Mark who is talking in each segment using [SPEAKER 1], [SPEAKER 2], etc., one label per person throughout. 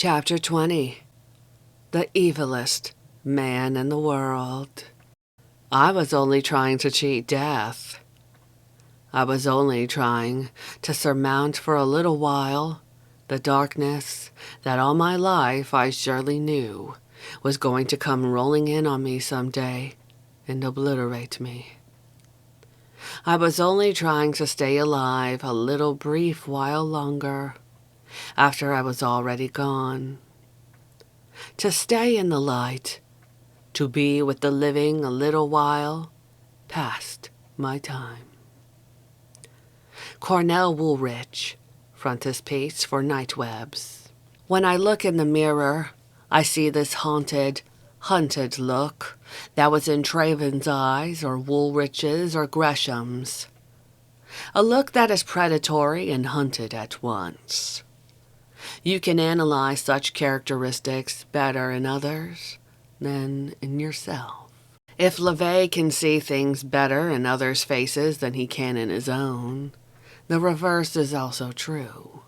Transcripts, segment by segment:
[SPEAKER 1] Chapter 20. The evilest man in the world. I was only trying to cheat death. I was only trying to surmount for a little while the darkness that all my life I surely knew was going to come rolling in on me someday and obliterate me. I was only trying to stay alive a little brief while longer after I was already gone. To stay in the light, to be with the living a little while past my time. Cornell Woolrich, frontispiece for Nightwebs. When I look in the mirror, I see this hunted look that was in Traven's eyes or Woolrich's or Gresham's. A look that is predatory and hunted at once. You can analyze such characteristics better in others than in yourself. If LaVey can see things better in others' faces than he can in his own, the reverse is also true.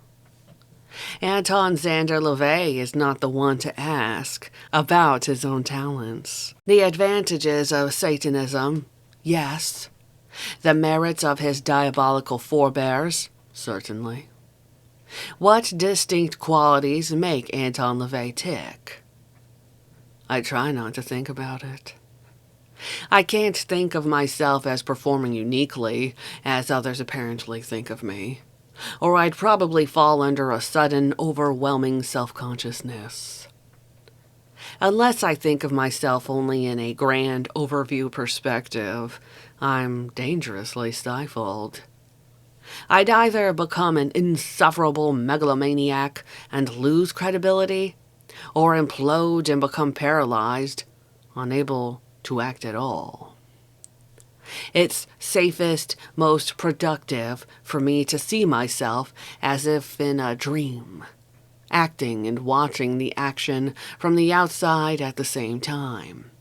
[SPEAKER 1] Anton Xander LaVey is not the one to ask about his own talents. The advantages of Satanism, yes. The merits of his diabolical forebears, certainly. What distinct qualities make Anton LaVey tick? I try not to think about it. I can't think of myself as performing uniquely, as others apparently think of me, or I'd probably fall under a sudden, overwhelming self-consciousness. Unless I think of myself only in a grand overview perspective, I'm dangerously stifled. I'd either become an insufferable megalomaniac and lose credibility, or implode and become paralyzed, unable to act at all. It's safest, most productive for me to see myself as if in a dream, acting and watching the action from the outside at the same time.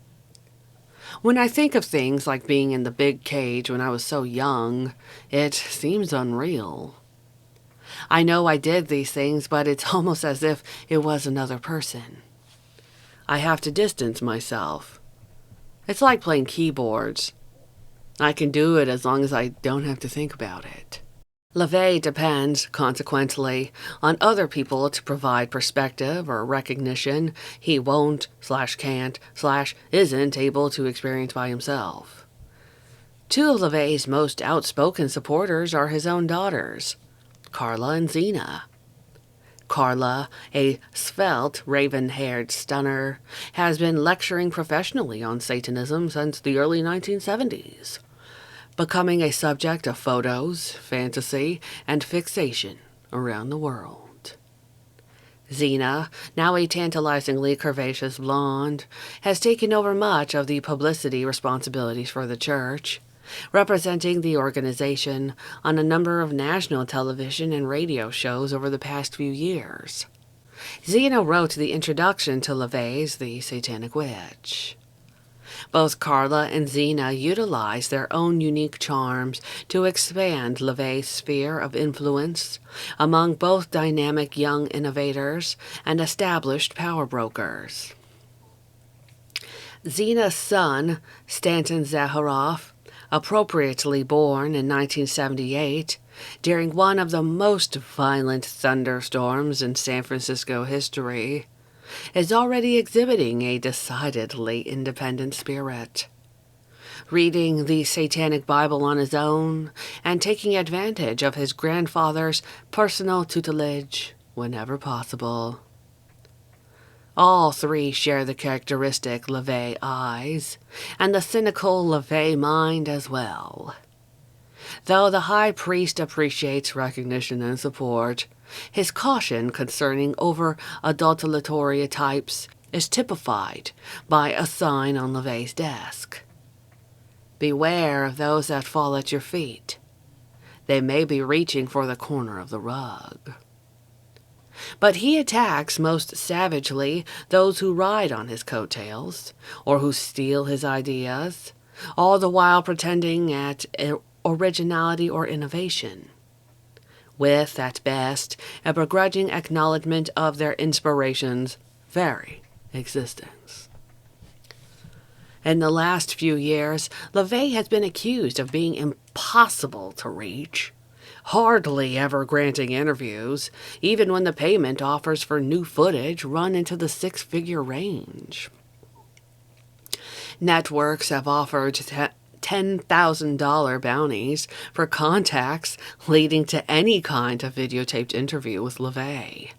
[SPEAKER 1] When I think of things like being in the big cage when I was so young, it seems unreal. I know I did these things, but it's almost as if it was another person. I have to distance myself. It's like playing keyboards. I can do it as long as I don't have to think about it. LaVey depends, consequently, on other people to provide perspective or recognition he won't, can't, isn't able to experience by himself. Two of LaVey's most outspoken supporters are his own daughters, Carla and Zena. Carla, a svelte, raven-haired stunner, has been lecturing professionally on Satanism since the early 1970s. Becoming a subject of photos, fantasy, and fixation around the world. Xena, now a tantalizingly curvaceous blonde, has taken over much of the publicity responsibilities for the church, representing the organization on a number of national television and radio shows over the past few years. Xena wrote the introduction to LaVey's The Satanic Witch. Both Carla and Xena utilize their own unique charms to expand LaVey's sphere of influence among both dynamic young innovators and established power brokers. Xena's son, Stanton Zaharoff, appropriately born in 1978, during one of the most violent thunderstorms in San Francisco history, is already exhibiting a decidedly independent spirit. Reading the Satanic Bible on his own and taking advantage of his grandfather's personal tutelage whenever possible. All three share the characteristic LaVey eyes and the cynical LaVey mind as well. Though the high priest appreciates recognition and support, his caution concerning over-adulteratory types is typified by a sign on LaVey's desk. Beware of those that fall at your feet. They may be reaching for the corner of the rug. But he attacks most savagely those who ride on his coattails, or who steal his ideas, all the while pretending at originality or innovation. with, at best, a begrudging acknowledgement of their inspiration's very existence. In the last few years, LaVey has been accused of being impossible to reach, hardly ever granting interviews, even when the payment offers for new footage run into the six-figure range. Networks have offered $10,000 bounties for contacts leading to any kind of videotaped interview with LaVey.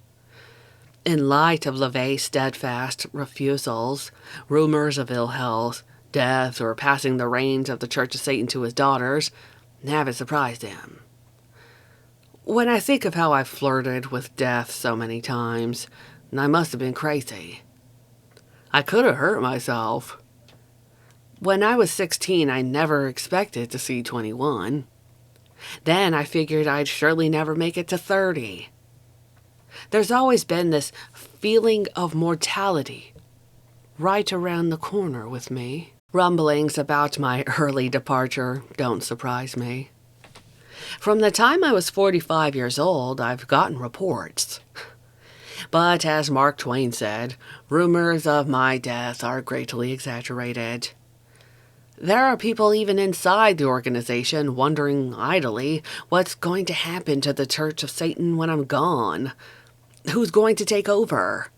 [SPEAKER 1] In light of LaVey's steadfast refusals, rumors of ill health, death, or passing the reins of the Church of Satan to his daughters haven't surprised him. When I think of how I flirted with death so many times, I must have been crazy. I could have hurt myself. When I was 16, I never expected to see 21. Then I figured I'd surely never make it to 30. There's always been this feeling of mortality right around the corner with me. Rumblings about my early departure don't surprise me. From the time I was 45 years old, I've gotten reports. But as Mark Twain said, rumors of my death are greatly exaggerated. There are people even inside the organization wondering idly what's going to happen to the Church of Satan when I'm gone. Who's going to take over?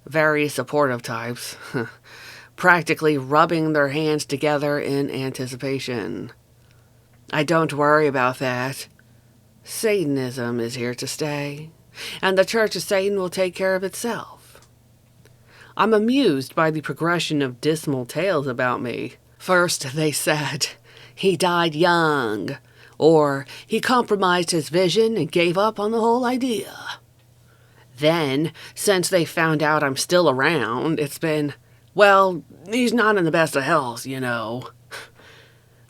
[SPEAKER 1] Very supportive types, practically rubbing their hands together in anticipation. I don't worry about that. Satanism is here to stay, and the Church of Satan will take care of itself. I'm amused by the progression of dismal tales about me. First, they said, he died young, or he compromised his vision and gave up on the whole idea. Then, since they found out I'm still around, it's been, well, he's not in the best of health, you know.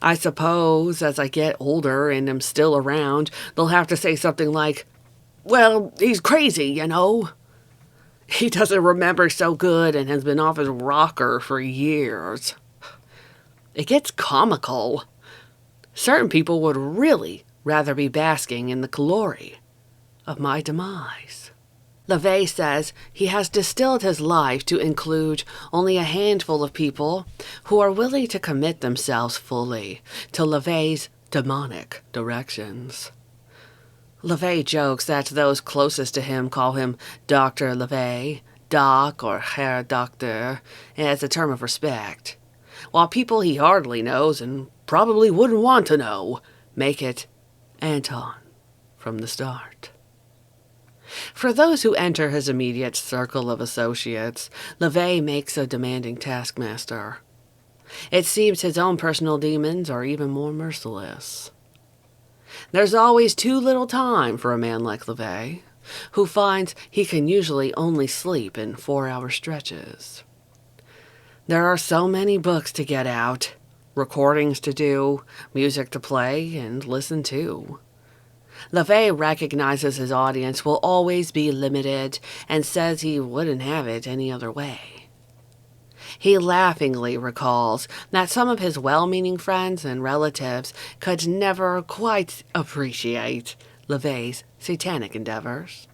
[SPEAKER 1] I suppose as I get older and am still around, they'll have to say something like, well, he's crazy, you know. He doesn't remember so good and has been off his rocker for years. It gets comical. Certain people would really rather be basking in the glory of my demise. LaVey says he has distilled his life to include only a handful of people who are willing to commit themselves fully to LaVey's demonic directions. LaVey jokes that those closest to him call him Dr. LaVey, Doc or Herr Doctor, as a term of respect, while people he hardly knows and probably wouldn't want to know make it Anton from the start. For those who enter his immediate circle of associates, LaVey makes a demanding taskmaster. It seems his own personal demons are even more merciless. There's always too little time for a man like LaVey, who finds he can usually only sleep in 4-hour stretches. There are so many books to get out, recordings to do, music to play and listen to. LaVey recognizes his audience will always be limited and says he wouldn't have it any other way. He laughingly recalls that some of his well-meaning friends and relatives could never quite appreciate LaVey's satanic endeavors,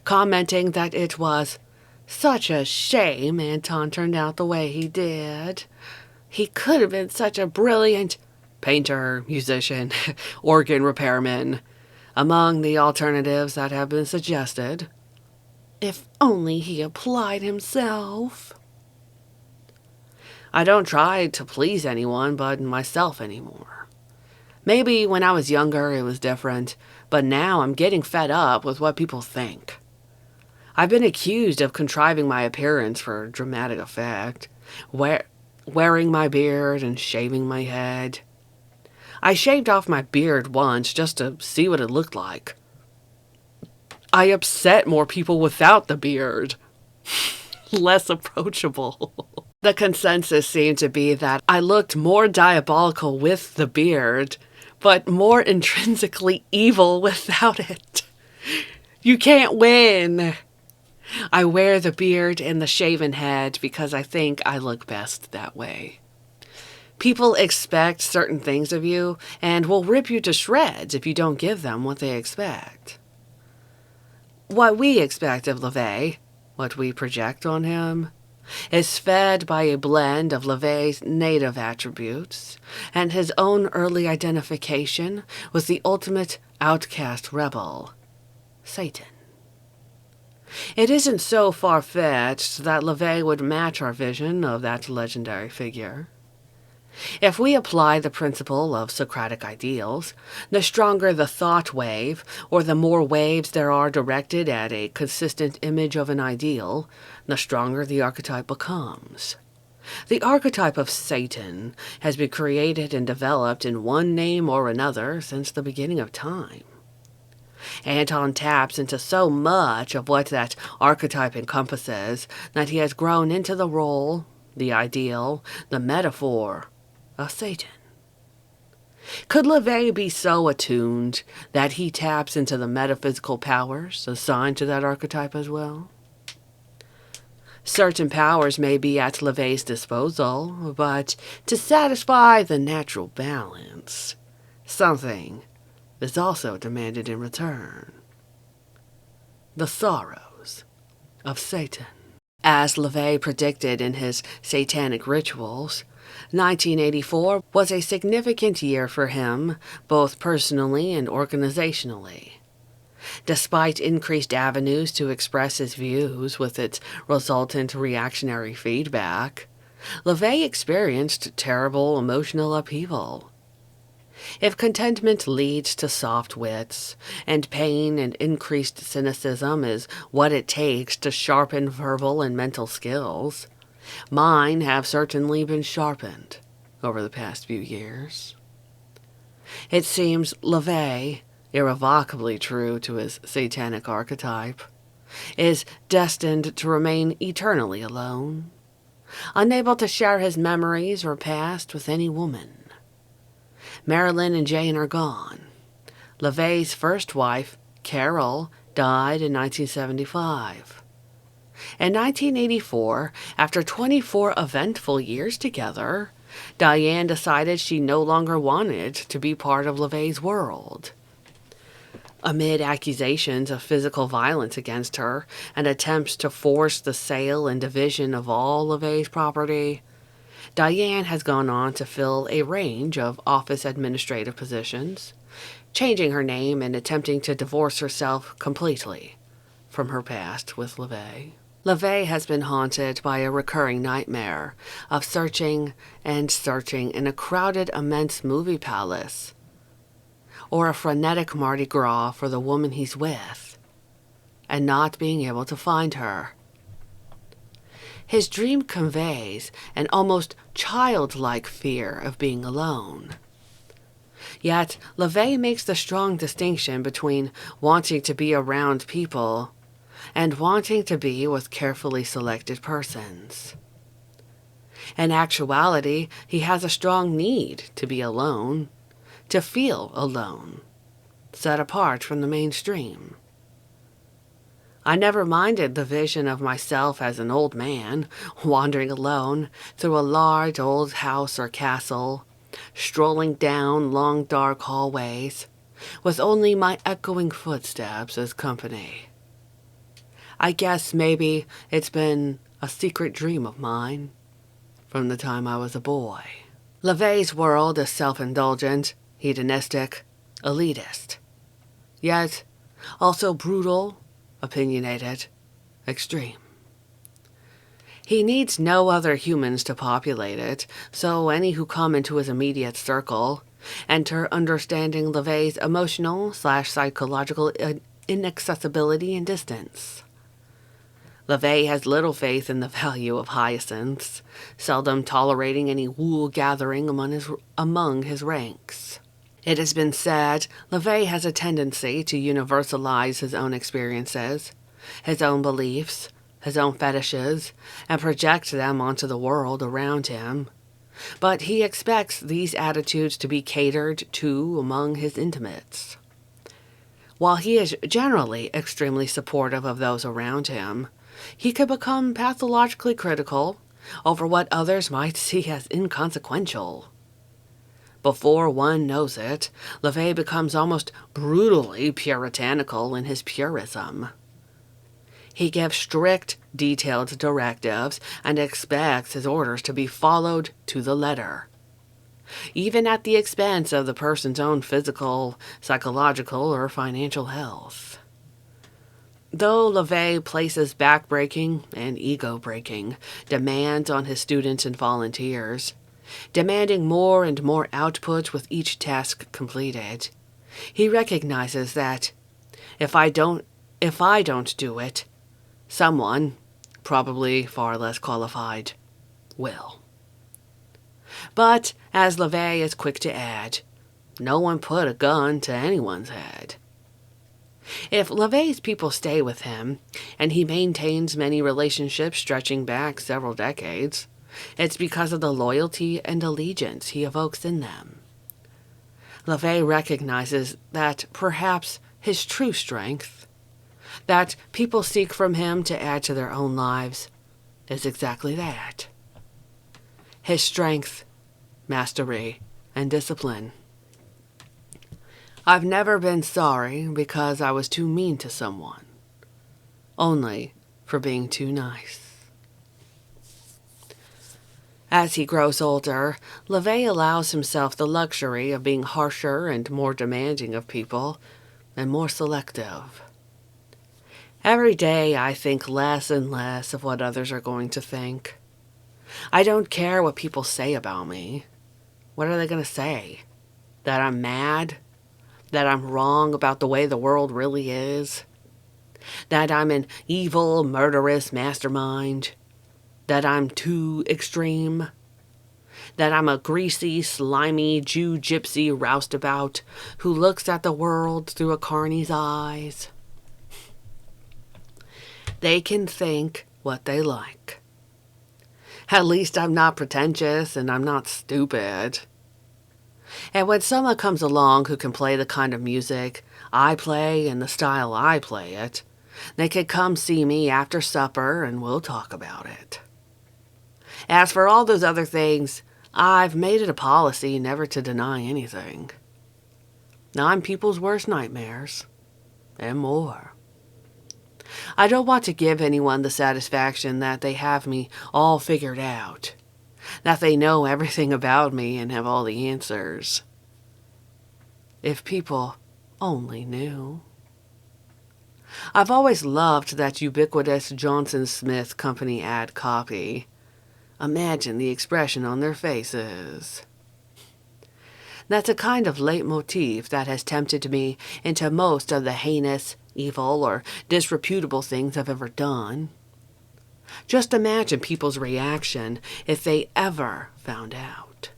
[SPEAKER 1] commenting that it was such a shame Anton turned out the way he did. He could have been such a brilliant painter, musician, organ repairman, among the alternatives that have been suggested. If only he applied himself. I don't try to please anyone but myself anymore. Maybe when I was younger it was different, but now I'm getting fed up with what people think. I've been accused of contriving my appearance for dramatic effect, wearing my beard and shaving my head. I shaved off my beard once just to see what it looked like. I upset more people without the beard. Less approachable. The consensus seemed to be that I looked more diabolical with the beard, but more intrinsically evil without it. You can't win. I wear the beard and the shaven head because I think I look best that way. People expect certain things of you and will rip you to shreds if you don't give them what they expect. What we expect of LaVey, what we project on him, is fed by a blend of LaVey's native attributes and his own early identification with the ultimate outcast rebel, Satan. It isn't so far-fetched that LaVey would match our vision of that legendary figure. If we apply the principle of Socratic ideals, the stronger the thought wave, or the more waves there are directed at a consistent image of an ideal, the stronger the archetype becomes. The archetype of Satan has been created and developed in one name or another since the beginning of time. Anton taps into so much of what that archetype encompasses that he has grown into the role, the ideal, the metaphor of Satan. Could LaVey be so attuned that he taps into the metaphysical powers assigned to that archetype as well? Certain powers may be at LaVey's disposal, but to satisfy the natural balance, something is also demanded in return. The sorrows of Satan. As LaVey predicted in his satanic rituals, 1984 was a significant year for him, both personally and organizationally. Despite increased avenues to express his views with its resultant reactionary feedback, LaVey experienced terrible emotional upheaval. If contentment leads to soft wits, and pain and increased cynicism is what it takes to sharpen verbal and mental skills, mine have certainly been sharpened over the past few years. It seems LaVey, irrevocably true to his satanic archetype, is destined to remain eternally alone, unable to share his memories or past with any woman. Marilyn and Jane are gone. LaVey's first wife, Carol, died in 1975. In 1984, after 24 eventful years together, Diane decided she no longer wanted to be part of LaVey's world. Amid accusations of physical violence against her and attempts to force the sale and division of all LaVey's property, Diane has gone on to fill a range of office administrative positions, changing her name and attempting to divorce herself completely from her past with LaVey. LaVey has been haunted by a recurring nightmare of searching and searching in a crowded, immense movie palace, or a frenetic Mardi Gras for the woman he's with, and not being able to find her. His dream conveys an almost childlike fear of being alone. Yet, LaVey makes the strong distinction between wanting to be around people and wanting to be with carefully selected persons. In actuality, he has a strong need to be alone, to feel alone, set apart from the mainstream. I never minded the vision of myself as an old man, wandering alone through a large old house or castle, strolling down long dark hallways, with only my echoing footsteps as company. I guess maybe it's been a secret dream of mine from the time I was a boy. LaVey's world is self-indulgent, hedonistic, elitist, yet also brutal, opinionated, extreme. He needs no other humans to populate it, so any who come into his immediate circle enter understanding LaVey's emotional/psychological inaccessibility and distance. LaVey has little faith in the value of hyacinths, seldom tolerating any wool gathering among his ranks. It has been said LaVey has a tendency to universalize his own experiences, his own beliefs, his own fetishes, and project them onto the world around him. But he expects these attitudes to be catered to among his intimates. While he is generally extremely supportive of those around him, he could become pathologically critical over what others might see as inconsequential. Before one knows it, LaVey becomes almost brutally puritanical in his purism. He gives strict, detailed directives and expects his orders to be followed to the letter, even at the expense of the person's own physical, psychological, or financial health. Though LaVey places backbreaking and ego-breaking demands on his students and volunteers, demanding more and more output with each task completed, he recognizes that if I don't do it, someone, probably far less qualified, will. But, as LaVey is quick to add, no one put a gun to anyone's head. If LaVey's people stay with him, and he maintains many relationships stretching back several decades, it's because of the loyalty and allegiance he evokes in them. LaVey recognizes that perhaps his true strength, that people seek from him to add to their own lives, is exactly that. His strength, mastery, and discipline. I've never been sorry because I was too mean to someone, only for being too nice. As he grows older, LaVey allows himself the luxury of being harsher and more demanding of people, and more selective. Every day I think less and less of what others are going to think. I don't care what people say about me. What are they going to say? That I'm mad? That I'm wrong about the way the world really is? That I'm an evil, murderous mastermind? That I'm too extreme? That I'm a greasy, slimy Jew gypsy roustabout who looks at the world through a carny's eyes? They can think what they like. At least I'm not pretentious and I'm not stupid. And when someone comes along who can play the kind of music I play in the style I play it, they can come see me after supper and we'll talk about it. As for all those other things, I've made it a policy never to deny anything. I'm people's worst nightmares, and more. I don't want to give anyone the satisfaction that they have me all figured out, that they know everything about me and have all the answers. If people only knew. I've always loved that ubiquitous Johnson Smith Company ad copy. Imagine the expression on their faces. That's a kind of leitmotif that has tempted me into most of the heinous, evil, or disreputable things I've ever done. Just imagine people's reaction if they ever found out.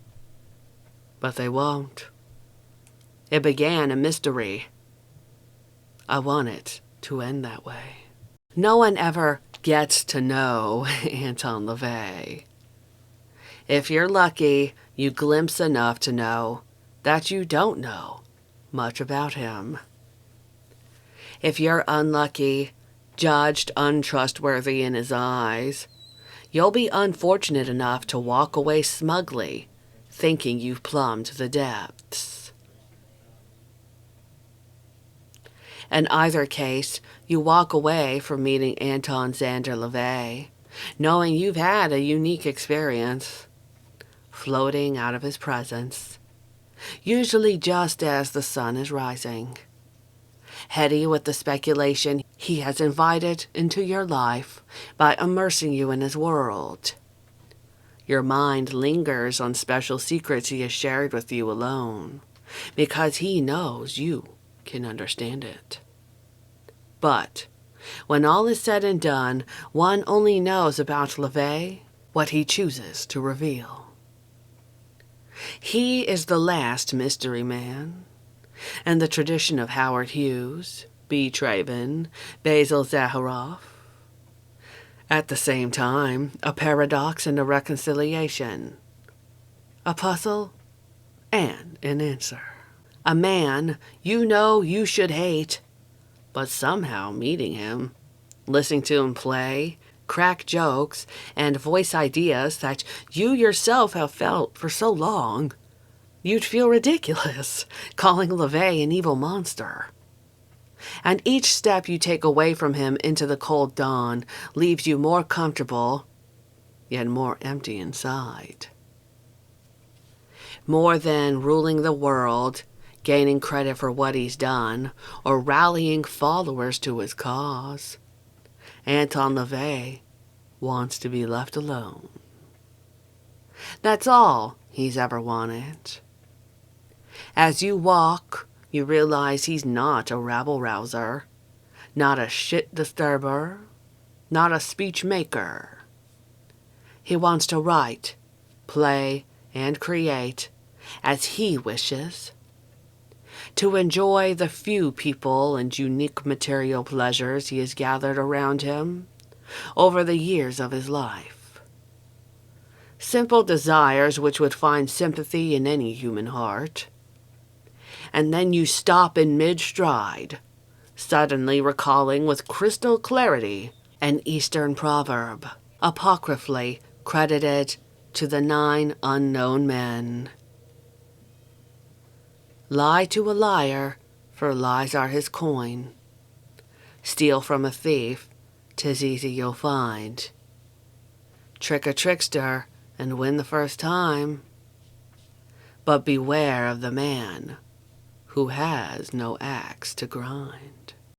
[SPEAKER 1] But they won't. It began a mystery. I want it to end that way. No one ever gets to know Anton LaVey. If you're lucky, you glimpse enough to know that you don't know much about him. If you're unlucky, judged untrustworthy in his eyes, you'll be unfortunate enough to walk away smugly, thinking you've plumbed the depths. In either case, you walk away from meeting Anton Xander LaVey, knowing you've had a unique experience, floating out of his presence, usually just as the sun is rising, heady with the speculation he has invited into your life by immersing you in his world. Your mind lingers on special secrets he has shared with you alone, because he knows you can understand it. But when all is said and done, one only knows about LaVey what he chooses to reveal. He is the last mystery man, and the tradition of Howard Hughes, B. Traven, Basil Zaharoff. At the same time, a paradox and a reconciliation, a puzzle and an answer. A man you know you should hate, but somehow meeting him, listening to him play, crack jokes, and voice ideas that you yourself have felt for so long, you'd feel ridiculous calling LaVey an evil monster. And each step you take away from him into the cold dawn leaves you more comfortable, yet more empty inside. More than ruling the world, gaining credit for what he's done, or rallying followers to his cause, Anton LaVey wants to be left alone. That's all he's ever wanted. As you walk, you realize he's not a rabble-rouser, not a shit disturber, not a speech maker. He wants to write, play, and create as he wishes, to enjoy the few people and unique material pleasures he has gathered around him over the years of his life. Simple desires which would find sympathy in any human heart. And then you stop in mid-stride, suddenly recalling with crystal clarity an Eastern proverb, apocryphally credited to the 9 unknown men. Lie to a liar, for lies are his coin. Steal from a thief, 'tis easy you'll find. Trick a trickster, and win the first time. But beware of the man who has no axe to grind.